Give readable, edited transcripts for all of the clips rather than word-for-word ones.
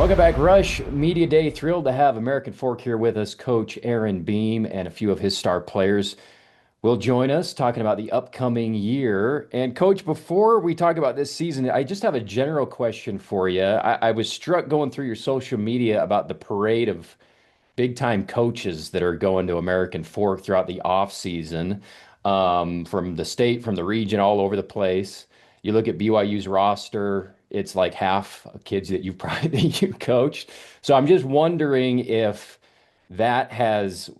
Welcome back, Rush Media Day. Thrilled to have American Fork here with us. Coach Aaron Beam and a few of his star players will join us talking about the upcoming year. And Coach, before we talk about this season, I just have a general question for you. I was struck going through your social media about the parade of big time coaches that are going to American Fork throughout the off season, from the state, from the region, all over the place. You look at BYU's roster, it's like half of kids that you've probably that you coached. So I'm just wondering if that has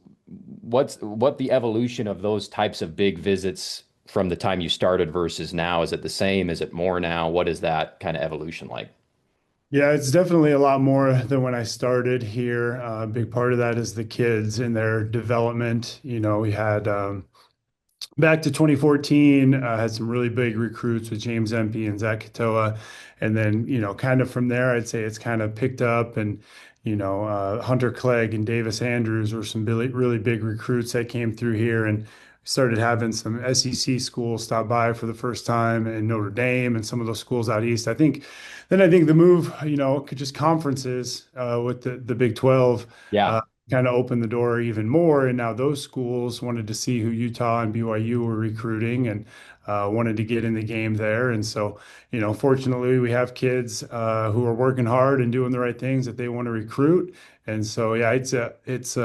what the evolution of those types of big visits from the time you started versus now. Is it the same? Is it more now? What is that kind of evolution like? Yeah, it's definitely a lot more than when I started here. A big part of that is the kids and their development. We had back to 2014, had some really big recruits with James Empey and Zach Katoa. And then, kind of from there, I'd say it's kind of picked up. And, Hunter Clegg and Davis Andrews were some really, really big recruits that came through here. And started having some SEC schools stop by for the first time and Notre Dame and some of those schools out east. I think the move, just conferences with the Big 12 Yeah. kind of opened the door even more. And now those schools wanted to see who Utah and BYU were recruiting and wanted to get in the game there. And so, fortunately, we have kids who are working hard and doing the right things that they want to recruit. And so, yeah, it's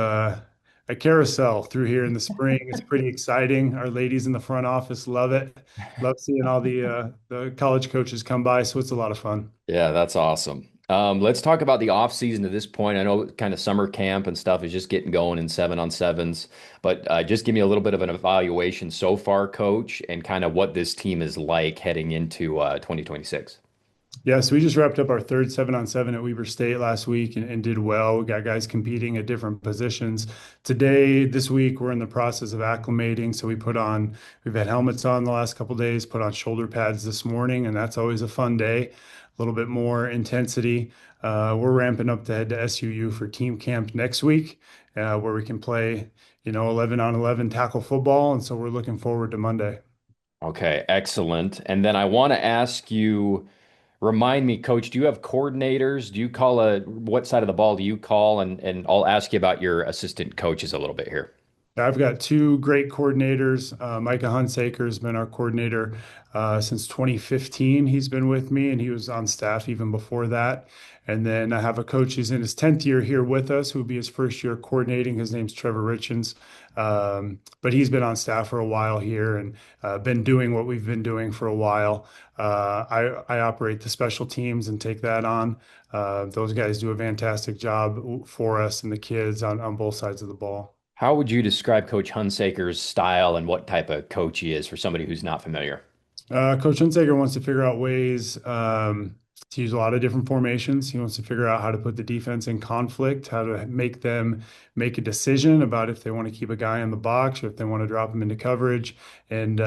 a carousel through here in the spring. It's pretty exciting. Our ladies in the front office love it. Love seeing all the college coaches come by. So it's a lot of fun. Yeah, that's awesome. Let's talk about the off season to this point. I know kind of summer camp and stuff is just getting going in 7-on-7s, but just give me a little bit of an evaluation so far, Coach, and kind of what this team is like heading into 2026. Yeah, so we just wrapped up our third 7-on-7 at Weber State last week and did well. We got guys competing at different positions. This week, we're in the process of acclimating. So we've had helmets on the last couple days, put on shoulder pads this morning, and that's always a fun day. A little bit more intensity. We're ramping up to head to SUU for team camp next week, where we can play, 11 on 11 tackle football. And so we're looking forward to Monday. Okay, excellent. And then I want to ask you, remind me, Coach, do you have coordinators? Do you call what side of the ball do you call? And I'll ask you about your assistant coaches a little bit here. I've got two great coordinators. Micah Hunsaker has been our coordinator since 2015. He's been with me, and he was on staff even before that. And then I have a coach who's in his 10th year here with us, who will be his first year coordinating. His name's Trevor Richens. But he's been on staff for a while here and been doing what we've been doing for a while. I operate the special teams and take that on. Those guys do a fantastic job for us and the kids on both sides of the ball. How would you describe Coach Hunsaker's style and what type of coach he is for somebody who's not familiar? Coach Hunsaker wants to figure out ways to use a lot of different formations. He wants to figure out how to put the defense in conflict, how to make them make a decision about if they want to keep a guy in the box or if they want to drop him into coverage, and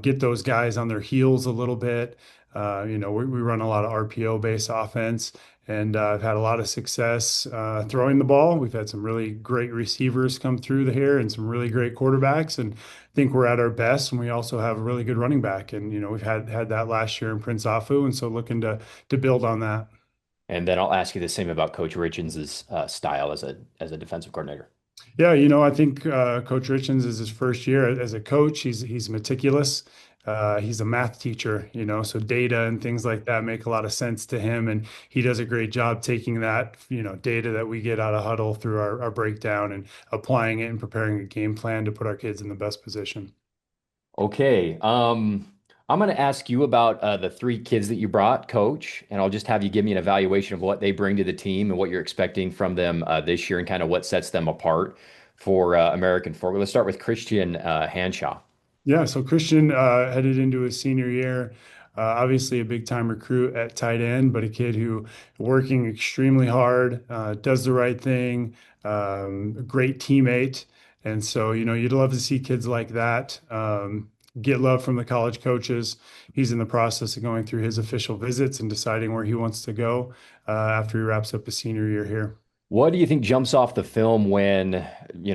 get those guys on their heels a little bit. We run a lot of RPO based offense, and I've had a lot of success throwing the ball. We've had some really great receivers come through here and some really great quarterbacks, and I think we're at our best. And we also have a really good running back, and we've had that last year in Prince Afu, and so looking to build on that. And then I'll ask you the same about Coach Richards's style as a defensive coordinator. Yeah, I think Coach Richens is his first year as a coach. He's meticulous. He's a math teacher, so data and things like that make a lot of sense to him, and he does a great job taking that, data that we get out of huddle through our breakdown and applying it and preparing a game plan to put our kids in the best position. Okay. I'm going to ask you about the three kids that you brought, Coach, and I'll just have you give me an evaluation of what they bring to the team and what you're expecting from them this year and kind of what sets them apart for American football. Let's start with Christian Hanshaw. Yeah, so Christian headed into his senior year. Obviously, a big time recruit at tight end, but a kid who working extremely hard, does the right thing, a great teammate. And so, you'd love to see kids like that get love from the college coaches. He's in the process of going through his official visits and deciding where he wants to go after he wraps up his senior year here. What do you think jumps off the film when,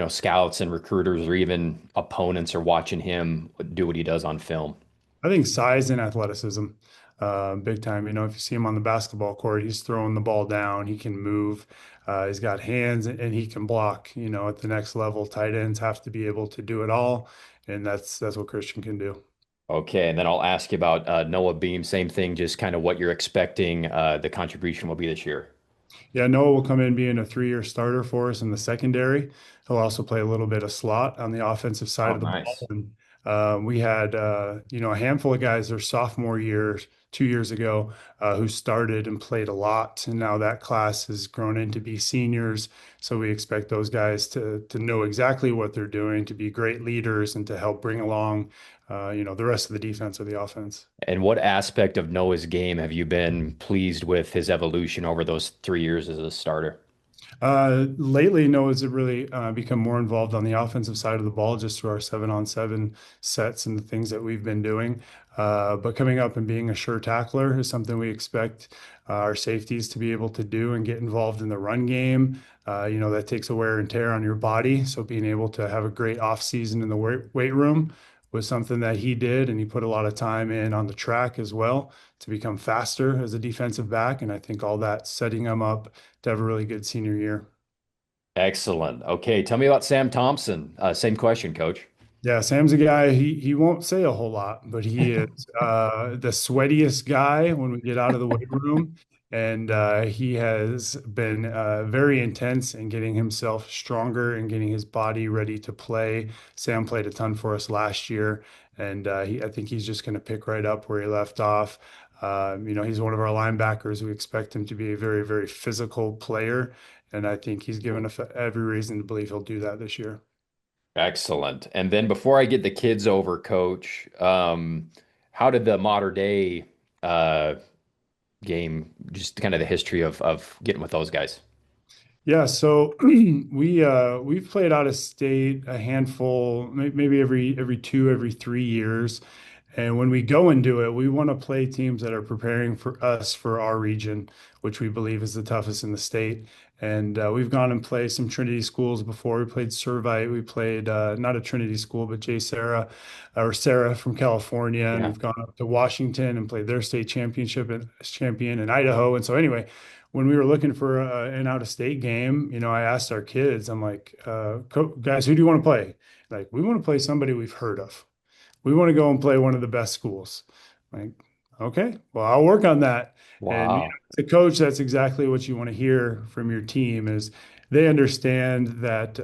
scouts and recruiters or even opponents are watching him do what he does on film? I think size and athleticism. big time. You know, if you see him on the basketball court, he's throwing the ball down. He can move. He's got hands and he can block. You know, at the next level, tight ends have to be able to do it all, and that's what Christian can do. Okay, and then I'll ask you about Noah Beam. Same thing, just kind of what you're expecting the contribution will be this year. Yeah, Noah will come in being a 3-year starter for us in the secondary. He'll also play a little bit of slot on the offensive side Oh, of the ball. nice. And we had, you know, a handful of guys their sophomore year, 2 years ago, who started and played a lot. And now that class has grown into be seniors. So we expect those guys to know exactly what they're doing, to be great leaders, and to help bring along, you know, the rest of the defense or the offense. And what aspect of Noah's game have you been pleased with his evolution over those 3 years as a starter? Lately, Noah's really become more involved on the offensive side of the ball just through our 7-on-7 sets and the things that we've been doing. But coming up and being a sure tackler is something we expect our safeties to be able to do and get involved in the run game. You know, that takes a wear and tear on your body. So being able to have a great off season in the weight room was something that he did, and he put a lot of time in on the track as well to become faster as a defensive back. And I think all that setting him up to have a really good senior year. Excellent. Okay, tell me about Sam Thompson. Same question, coach. Yeah, Sam's a guy, he won't say a whole lot, but he is the sweatiest guy when we get out of the weight room. And he has been very intense in getting himself stronger and getting his body ready to play. Sam played a ton for us last year, and I think he's just going to pick right up where he left off. You know, he's one of our linebackers. We expect him to be a very, very physical player, and I think he's given us every reason to believe he'll do that this year. Excellent. And then before I get the kids over, coach, how did the modern day uh, game, just kind of the history of getting with those guys? Yeah, so we've played out of state a handful, maybe every 2, every 3 years. And when we go and do it, we want to play teams that are preparing for us for our region, which we believe is the toughest in the state. And we've gone and played some Trinity schools before. We played Servite. We played not a Trinity school, but J. Sarah or Sarah from California. And Yeah. we've gone up to Washington and played their state championship and champion in Idaho. And so anyway, when we were looking for an out-of-state game, you know, I asked our kids, I'm like, guys, who do you want to play? Like, we want to play somebody we've heard of. We want to go and play one of the best schools. Like, okay, well, I'll work on that. And you know, Wow. as a coach, that's exactly what you want to hear from your team is they understand that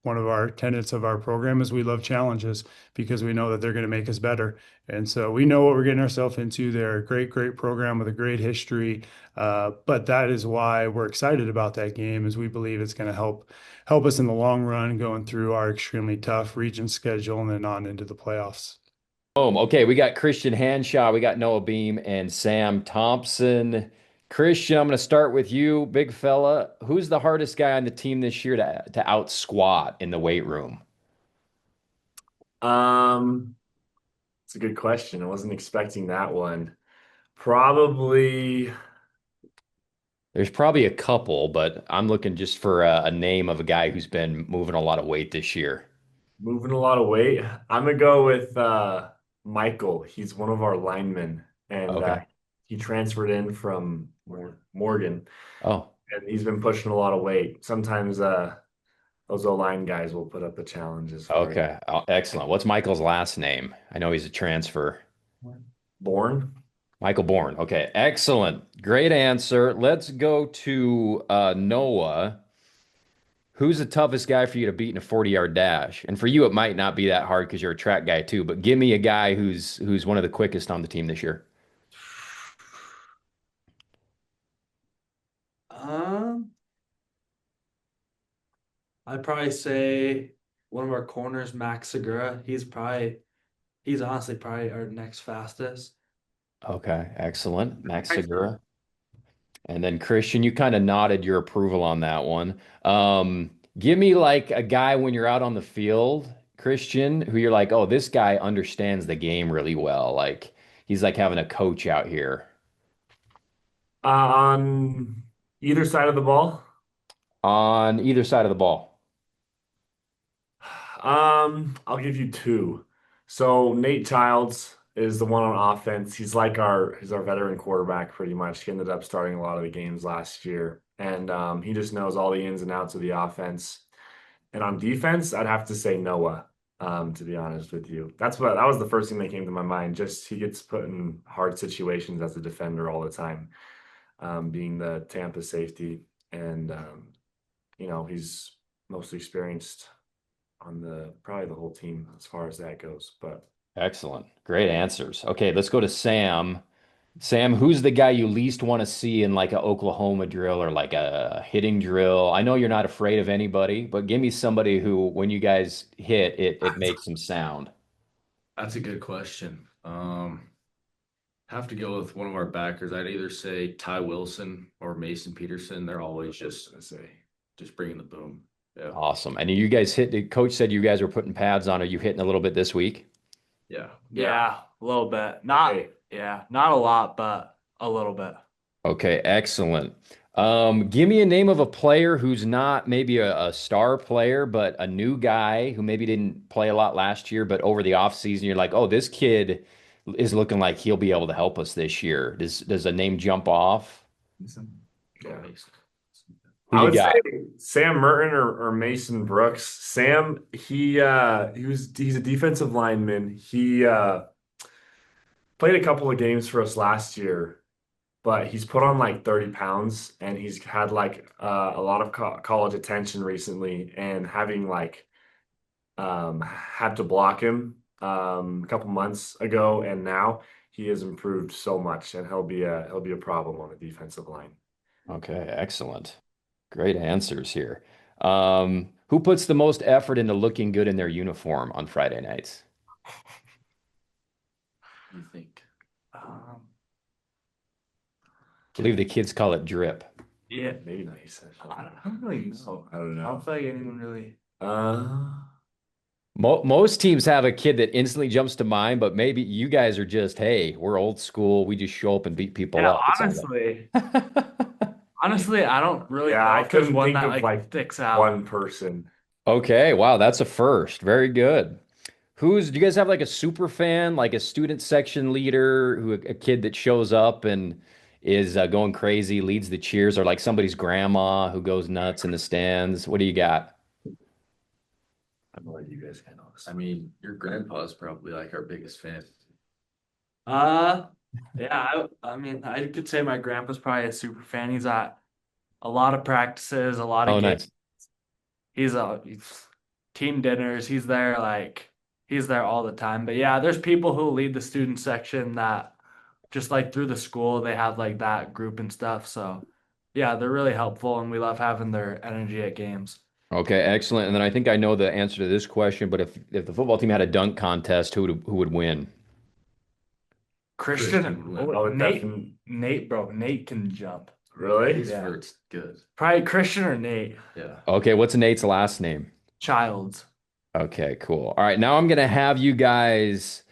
one of our tenets of our program is we love challenges because we know that they're going to make us better. And so we know what we're getting ourselves into. They're a great, great program with a great history. But that is why we're excited about that game, is we believe it's going to help us in the long run going through our extremely tough region schedule and then on into the playoffs. Boom. Okay, we got Christian Hanshaw, we got Noah Beam, and Sam Thompson. Christian, I'm going to start with you, big fella. Who's the hardest guy on the team this year to out squat in the weight room? Um, it's a good question. I wasn't expecting that one. Probably There's probably a couple, but I'm looking just for a name of a guy who's been moving a lot of weight this year. moving a lot of weight. I'm gonna go with Michael. He's one of our linemen, and Okay. he transferred in from Morgan, Oh, and he's been pushing a lot of weight. Sometimes those O-line guys will put up the challenges for you. okay. Oh, excellent. What's Michael's last name? I know he's a transfer. Born. Michael Bourne. Okay, excellent. Great answer. Let's go to Noah. Who's the toughest guy for you to beat in a 40-yard dash? And for you, it might not be that hard because you're a track guy too, but give me a guy who's one of the quickest on the team this year. Um, I'd probably say one of our corners, Max Segura. He's honestly probably our next fastest. Okay, excellent. Max Segura. And then Christian, you kind of nodded your approval on that one. Give me like a guy when you're out on the field, Christian, who you're like, oh, this guy understands the game really well. Like he's like having a coach out here On either side of the ball. on either side of the ball. I'll give you two. So Nate Childs is the one on offense. He's our veteran quarterback pretty much. He ended up starting a lot of the games last year, and he just knows all the ins and outs of the offense. And on defense, I'd have to say Noah. To be honest with you, that was the first thing that came to my mind. Just he gets put in hard situations as a defender all the time, being the Tampa safety, and he's most experienced on the probably the whole team as far as that goes. But Excellent. Great answers. Okay, let's go to Sam. Sam, who's the guy you least want to see in like a Oklahoma drill or like a hitting drill? I know you're not afraid of anybody, but give me somebody who, when you guys hit, it makes some sound. That's a good question. Have to go with one of our backers. I'd either say Ty Wilson or Mason Peterson. They're always just bringing the boom. Yeah. Awesome. And you guys hit, the coach said you guys were putting pads on. Are you hitting a little bit this week? Yeah. Yeah, a little bit. hey, Not a lot, but a little bit. Okay, excellent. Give me a name of a player who's not maybe a star player, but a new guy who maybe didn't play a lot last year, but over the offseason, you're like, oh, this kid is looking like he'll be able to help us this year. Does a name jump off? yeah. Who I you would got? say Sam Merton or Mason Brooks. Sam, he's a defensive lineman. He played a couple of games for us last year, but he's put on like 30 pounds and he's had like a lot of college attention recently and having like had to block him a couple months ago, and now he has improved so much, and he'll be a problem on the defensive line. Okay, excellent. Great answers here. Who puts the most effort into looking good in their uniform on Friday nights? You think? Um, I believe the kids call it drip. yeah, Maybe not. He said. I don't really know. I don't I know. don't feel like anyone really. Uh, Most teams have a kid that instantly jumps to mind, but maybe you guys are just, hey, we're old school. We just show up and beat people Yeah, up. It sounds honestly, I don't really yeah, know I if there's couldn't one think that of like like sticks out. one person. Okay, wow, that's a first. Very good. Do you guys have like a super fan, like a student section leader, a kid that shows up and is going crazy, leads the cheers, or like somebody's grandma who goes nuts in the stands? What do you got? I'm gonna let you guys handle this. I mean, your grandpa's probably like our biggest fan. Uh, yeah, I mean, I could say my grandpa's probably a super fan. He's at a lot of practices, a lot Oh, of games. nice. He's team dinners. He's there all the time. But yeah, there's people who lead the student section that just like through the school they have like that group and stuff. So yeah, they're really helpful and we love having their energy at games. Okay, excellent. And then I think I know the answer to this question, but if the football team had a dunk contest, who would win? Christian would win. Oh, Nate, bro, Nate can jump. really? His Yeah. vert's good. Probably Christian or Nate. Yeah. Okay, what's Nate's last name? Childs. Okay, cool. All right, now I'm gonna have you guys,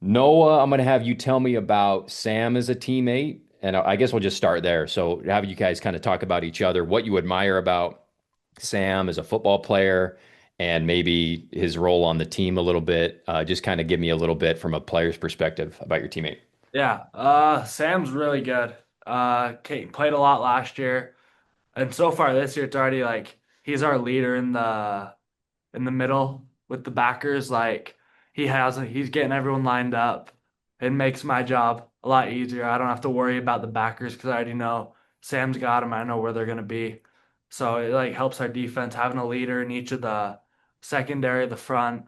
Noah, I'm gonna have you tell me about Sam as a teammate, and I guess we'll just start there. So have you guys kind of talk about each other, what you admire about Sam as a football player, and maybe his role on the team a little bit. Just kind of give me a little bit from a player's perspective about your teammate. Yeah, Sam's really good. Kate played a lot last year, and so far this year, it's already like he's our leader in the middle with the backers. Like he's getting everyone lined up. It makes my job a lot easier. I don't have to worry about the backers because I already know Sam's got them. I know where they're gonna be. So it like helps our defense having a leader in each of the secondary, the front,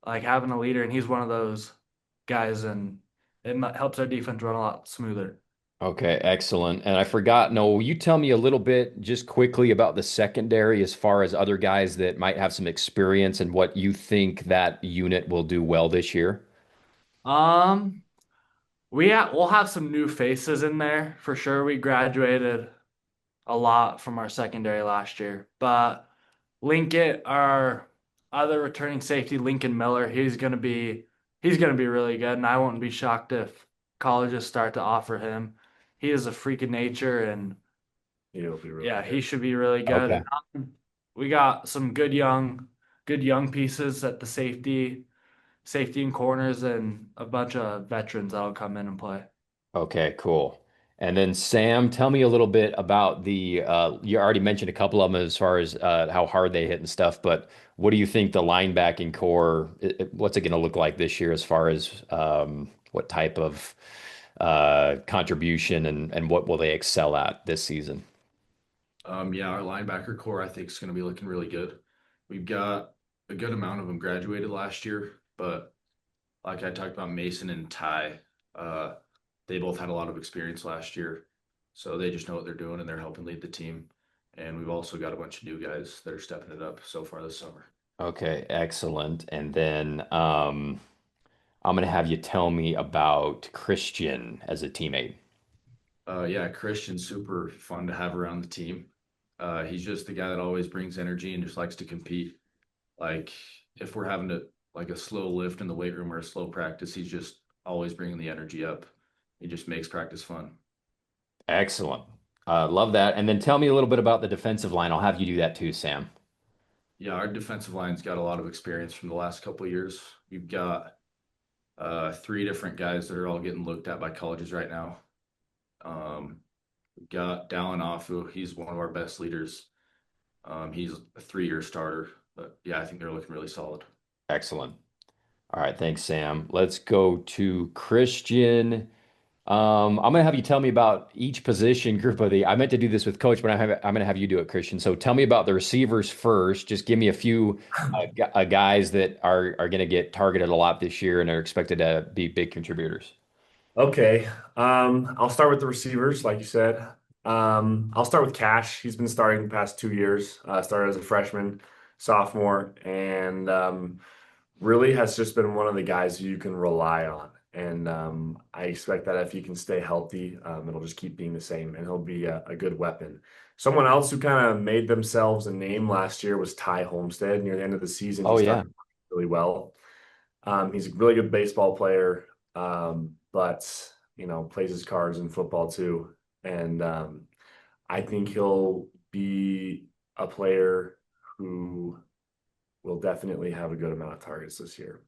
like having a leader, and he's one of those guys, and helps our defense run a lot smoother. Okay, excellent. And I forgot, no, will you tell me a little bit just quickly about the secondary as far as other guys that might have some experience and what you think that unit will do well this year? Um, we'll have some new faces in there for sure. We graduated a lot from our secondary last year, but Lincoln, our other returning safety, Lincoln Miller, he's gonna be really good, and I won't be shocked if colleges start to offer him. He is a freak of nature, and He'll be really yeah, good. he should be really good. Okay. We got some good young pieces at the safety and corners and a bunch of veterans that'll come in and play. Okay, cool. And then Sam, tell me a little bit about you already mentioned a couple of them as far as how hard they hit and stuff, but what do you think the linebacking core, what's it going to look like this year as far as what type of contribution and what will they excel at this season? Yeah, our linebacker core I think is going to be looking really good. We've got a good amount of them graduated last year, but like I talked about Mason and Ty, uh, they both had a lot of experience last year, so they just know what they're doing and they're helping lead the team. And we've also got a bunch of new guys that are stepping it up so far this summer. Okay, excellent. And then I'm going to have you tell me about Christian as a teammate. Yeah, Christian's super fun to have around the team. He's just the guy that always brings energy and just likes to compete. Like if we're having to like a slow lift in the weight room or a slow practice, he's just always bringing the energy up. He just makes practice fun. Excellent. Love that. And then tell me a little bit about the defensive line. I'll have you do that too, Sam. Yeah, our defensive line's got a lot of experience from the last couple of years. We've got three different guys that are all getting looked at by colleges right now. We've got Dallin Afu. He's one of our best leaders. He's a 3-year starter, but yeah, I think they're looking really solid. Excellent. All right, thanks, Sam. Let's go to Christian. I'm gonna have you tell me about each position group of the. I meant to do this with Coach, but I'm gonna have you do it, Christian. So tell me about the receivers first. Just give me a few guys that are gonna get targeted a lot this year and are expected to be big contributors. Okay. I'll start with the receivers, like you said. I'll start with Cash. He's been starting the past 2 years. Started as a freshman, sophomore, and really has just been one of the guys who you can rely on. And I expect that if he can stay healthy, it'll just keep being the same, and he'll be a good weapon. Someone else who kind of made themselves a name last year was Ty Homestead. Near the end of the season, he Oh yeah, started really well. He's a really good baseball player, but plays his cards in football too. And I think he'll be a player who will definitely have a good amount of targets this year.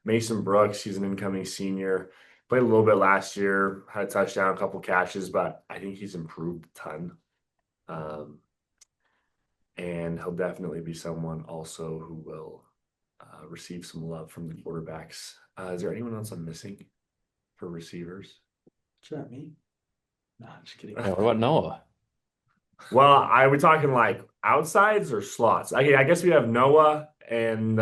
Mason Brooks, he's an incoming senior. Played a little bit last year, had a touchdown, a couple catches, but I think he's improved a ton. And he'll definitely be someone also who will receive some love from the quarterbacks. Is there anyone else I'm missing for receivers? Is that me? No, I'm just kidding. yeah, what about Noah? Well, are we talking like outsides or slots? Okay, I guess we have Noah and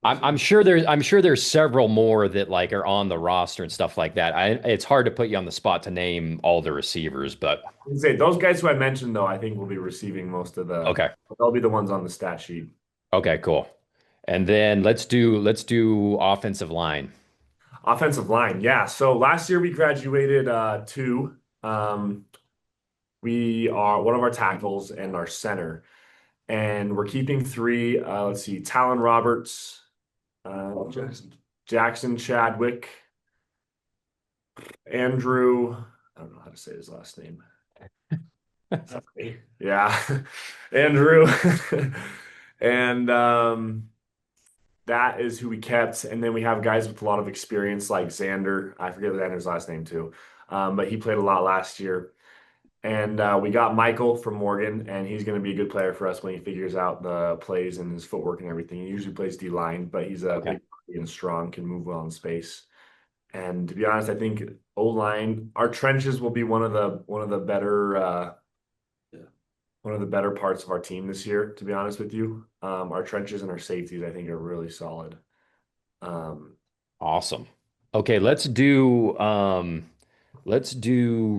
I'm sure there's several more that like are on the roster and stuff like that. It's hard to put you on the spot to name all the receivers, but say those guys who I mentioned though, I think will be receiving most of the. okay. They'll be the ones on the stat sheet. Okay, cool. And then let's do offensive line. Offensive line, yeah. So last year we graduated two. We are one of our tackles and our center, and we're keeping three. Let's see, Talon Roberts, Jackson Chadwick, Andrew. I don't know how to say his last name. Sorry. Yeah, Andrew, and that is who we kept. And then we have guys with a lot of experience like Xander. I forget Xander's last name too, but he played a lot last year. And we got Michael from Morgan, and he's going to be a good player for us when he figures out the plays and his footwork and everything. He usually plays D line, but he's a big and strong, can move well in space. And to be honest, I think O line, our trenches will be one of the better parts of our team this year. To be honest with you, our trenches and our safeties, I think, are really solid. Awesome. Okay, let's do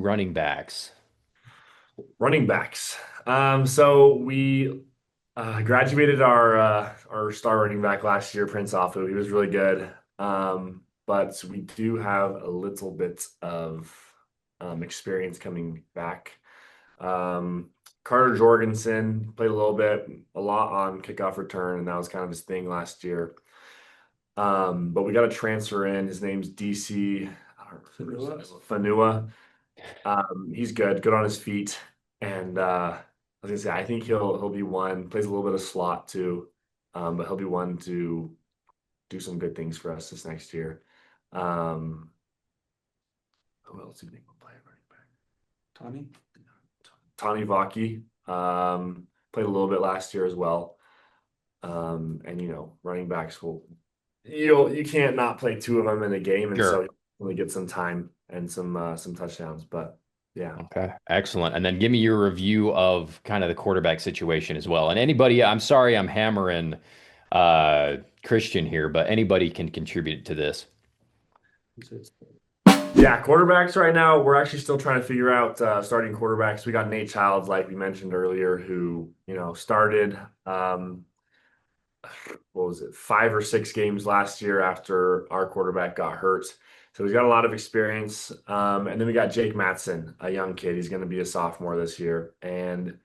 running backs. Running backs. So we graduated our star running back last year, Prince Afu. He was really good. But we do have a little bit of experience coming back. Carter Jorgensen played a lot on kickoff return, and that was kind of his thing last year. But we got a transfer in. His name's DC Fanua. He's good on his feet, and I was gonna say I think he'll be one. Plays a little bit of slot too. but he'll be one to do some good things for us this next year. Who else do you think will play running back? Tony? Tommy Vaki played a little bit last year as well. And running backs you can't not play two of them in a game, and Sure. so really get some time and some touchdowns. But yeah. Okay, excellent. And then give me your review of kind of the quarterback situation as well. And anybody, I'm sorry, I'm hammering Christian here, but anybody can contribute to this. Yeah, quarterbacks right now, we're actually still trying to figure out starting quarterbacks. We got Nate Childs, like we mentioned earlier, who, started what was it, 5 or 6 games last year after our quarterback got hurt. So he's got a lot of experience. And then we got Jake Matson, a young kid. He's going to be a sophomore this year. And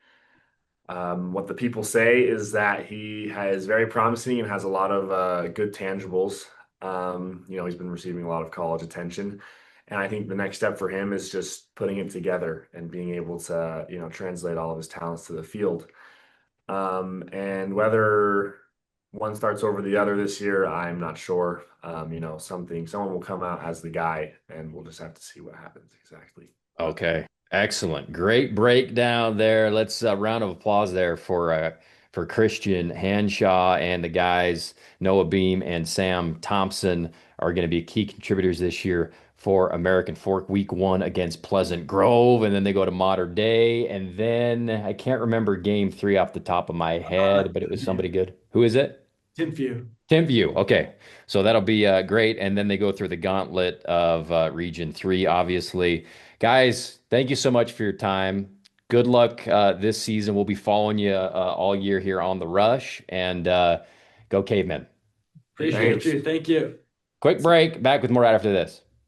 what the people say is that he is very promising and has a lot of good tangibles. He's been receiving a lot of college attention. And I think the next step for him is just putting it together and being able to, translate all of his talents to the field. And whether one starts over the other this year, I'm not sure. Someone will come out as the guy, and we'll just have to see what happens exactly. Okay, excellent. Great breakdown there. Let's round of applause there for Christian Hanshaw and the guys. Noah Beam and Sam Thompson are going to be key contributors this year for American Fork Week 1 against Pleasant Grove, and then they go to Mater Dei, and then I can't remember game 3 off the top of my head, but it was somebody good. Who is it? Timpview. Timpview. Okay. So that'll be great. And then they go through the gauntlet of Region 3, obviously. Guys, thank you so much for your time. Good luck this season. We'll be following you all year here on The Rush. And go Cavemen. Appreciate you. Thank you. Quick break. Back with more right after this.